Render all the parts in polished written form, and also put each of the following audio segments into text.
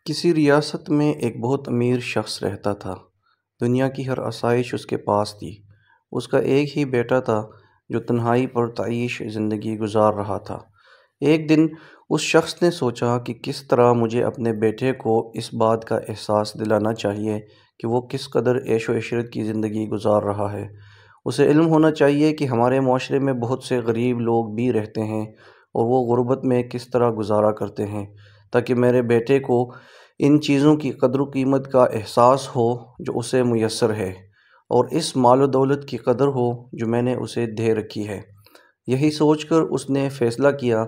کسی ریاست میں ایک بہت امیر شخص رہتا تھا۔ دنیا کی ہر آسائش اس کے پاس تھی۔ اس کا ایک ہی بیٹا تھا جو تنہائی پر تعیش زندگی گزار رہا تھا۔ ایک دن اس شخص نے سوچا کہ کس طرح مجھے اپنے بیٹے کو اس بات کا احساس دلانا چاہیے کہ وہ کس قدر عیش و عشرت کی زندگی گزار رہا ہے۔ اسے علم ہونا چاہیے کہ ہمارے معاشرے میں بہت سے غریب لوگ بھی رہتے ہیں اور وہ غربت میں کس طرح گزارا کرتے ہیں، تاکہ میرے بیٹے کو ان چیزوں کی قدر و قیمت کا احساس ہو جو اسے میسر ہے، اور اس مال و دولت کی قدر ہو جو میں نے اسے دے رکھی ہے۔ یہی سوچ کر اس نے فیصلہ کیا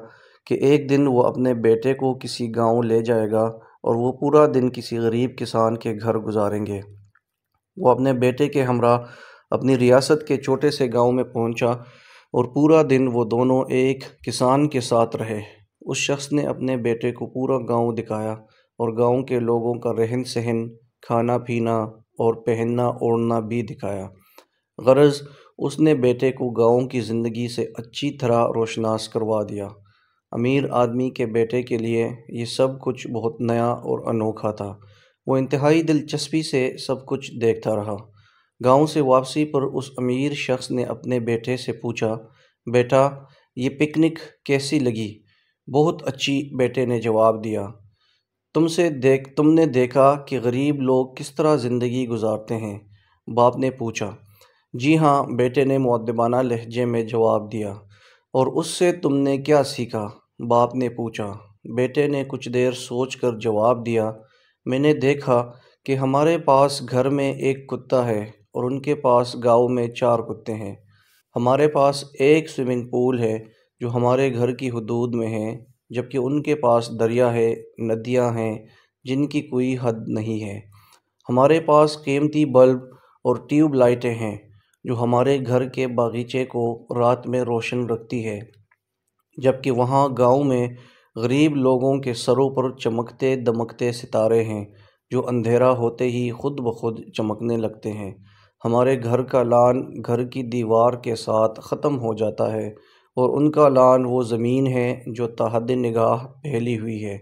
کہ ایک دن وہ اپنے بیٹے کو کسی گاؤں لے جائے گا اور وہ پورا دن کسی غریب کسان کے گھر گزاریں گے۔ وہ اپنے بیٹے کے ہمراہ اپنی ریاست کے چھوٹے سے گاؤں میں پہنچا اور پورا دن وہ دونوں ایک کسان کے ساتھ رہے۔ اس شخص نے اپنے بیٹے کو پورا گاؤں دکھایا اور گاؤں کے لوگوں کا رہن سہن، کھانا پینا اور پہننا اوڑھنا بھی دکھایا۔ غرض اس نے بیٹے کو گاؤں کی زندگی سے اچھی طرح روشناس کروا دیا۔ امیر آدمی کے بیٹے کے لیے یہ سب کچھ بہت نیا اور انوکھا تھا۔ وہ انتہائی دلچسپی سے سب کچھ دیکھتا رہا۔ گاؤں سے واپسی پر اس امیر شخص نے اپنے بیٹے سے پوچھا، بیٹا یہ پکنک کیسی لگی؟ بہت اچھی، بیٹے نے جواب دیا۔ تم نے دیکھا کہ غریب لوگ کس طرح زندگی گزارتے ہیں؟ باپ نے پوچھا۔ جی ہاں، بیٹے نے مؤدبانہ لہجے میں جواب دیا۔ اور اس سے تم نے کیا سیکھا؟ باپ نے پوچھا۔ بیٹے نے کچھ دیر سوچ کر جواب دیا، میں نے دیکھا کہ ہمارے پاس گھر میں ایک کتا ہے اور ان کے پاس گاؤں میں 4 کتے ہیں۔ ہمارے پاس ایک سوئمنگ پول ہے جو ہمارے گھر کی حدود میں ہے، جبکہ ان کے پاس دریا ہے، ندیاں ہیں جن کی کوئی حد نہیں ہے۔ ہمارے پاس قیمتی بلب اور ٹیوب لائٹیں ہیں جو ہمارے گھر کے باغیچے کو رات میں روشن رکھتی ہے، جبکہ وہاں گاؤں میں غریب لوگوں کے سروں پر چمکتے دمکتے ستارے ہیں جو اندھیرا ہوتے ہی خود بخود چمکنے لگتے ہیں۔ ہمارے گھر کا لان گھر کی دیوار کے ساتھ ختم ہو جاتا ہے اور ان کا لان وہ زمین ہے جو تا حد نگاہ پھیلی ہوئی ہے۔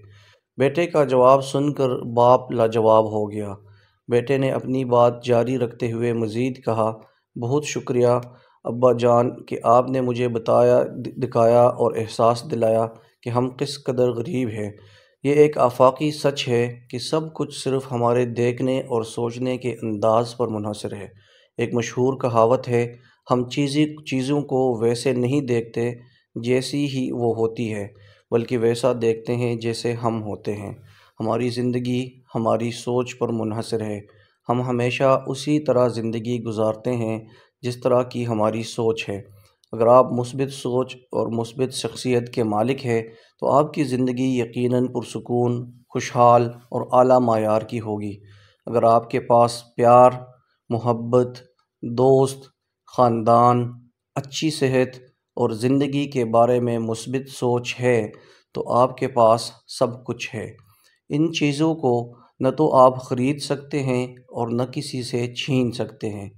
بیٹے کا جواب سن کر باپ لاجواب ہو گیا۔ بیٹے نے اپنی بات جاری رکھتے ہوئے مزید کہا، بہت شکریہ ابا جان کہ آپ نے مجھے دکھایا اور احساس دلایا کہ ہم کس قدر غریب ہیں۔ یہ ایک آفاقی سچ ہے کہ سب کچھ صرف ہمارے دیکھنے اور سوچنے کے انداز پر منحصر ہے۔ ایک مشہور کہاوت ہے، ہم چیزوں کو ویسے نہیں دیکھتے جیسی ہی وہ ہوتی ہے، بلکہ ویسا دیکھتے ہیں جیسے ہم ہوتے ہیں۔ ہماری زندگی ہماری سوچ پر منحصر ہے۔ ہم ہمیشہ اسی طرح زندگی گزارتے ہیں جس طرح کی ہماری سوچ ہے۔ اگر آپ مثبت سوچ اور مثبت شخصیت کے مالک ہیں تو آپ کی زندگی یقیناً پرسکون، خوشحال اور اعلیٰ معیار کی ہوگی۔ اگر آپ کے پاس پیار، محبت، دوست، خاندان، اچھی صحت اور زندگی کے بارے میں مثبت سوچ ہے تو آپ کے پاس سب کچھ ہے۔ ان چیزوں کو نہ تو آپ خرید سکتے ہیں اور نہ کسی سے چھین سکتے ہیں۔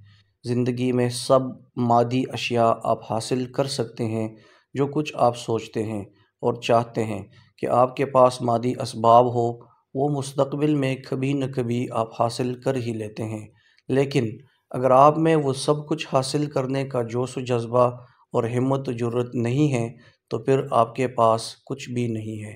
زندگی میں سب مادی اشیاء آپ حاصل کر سکتے ہیں جو کچھ آپ سوچتے ہیں اور چاہتے ہیں کہ آپ کے پاس مادی اسباب ہو، وہ مستقبل میں کبھی نہ کبھی آپ حاصل کر ہی لیتے ہیں۔ لیکن اگر آپ میں وہ سب کچھ حاصل کرنے کا جوش و جذبہ اور ہمت و جرأت نہیں ہے تو پھر آپ کے پاس کچھ بھی نہیں ہے۔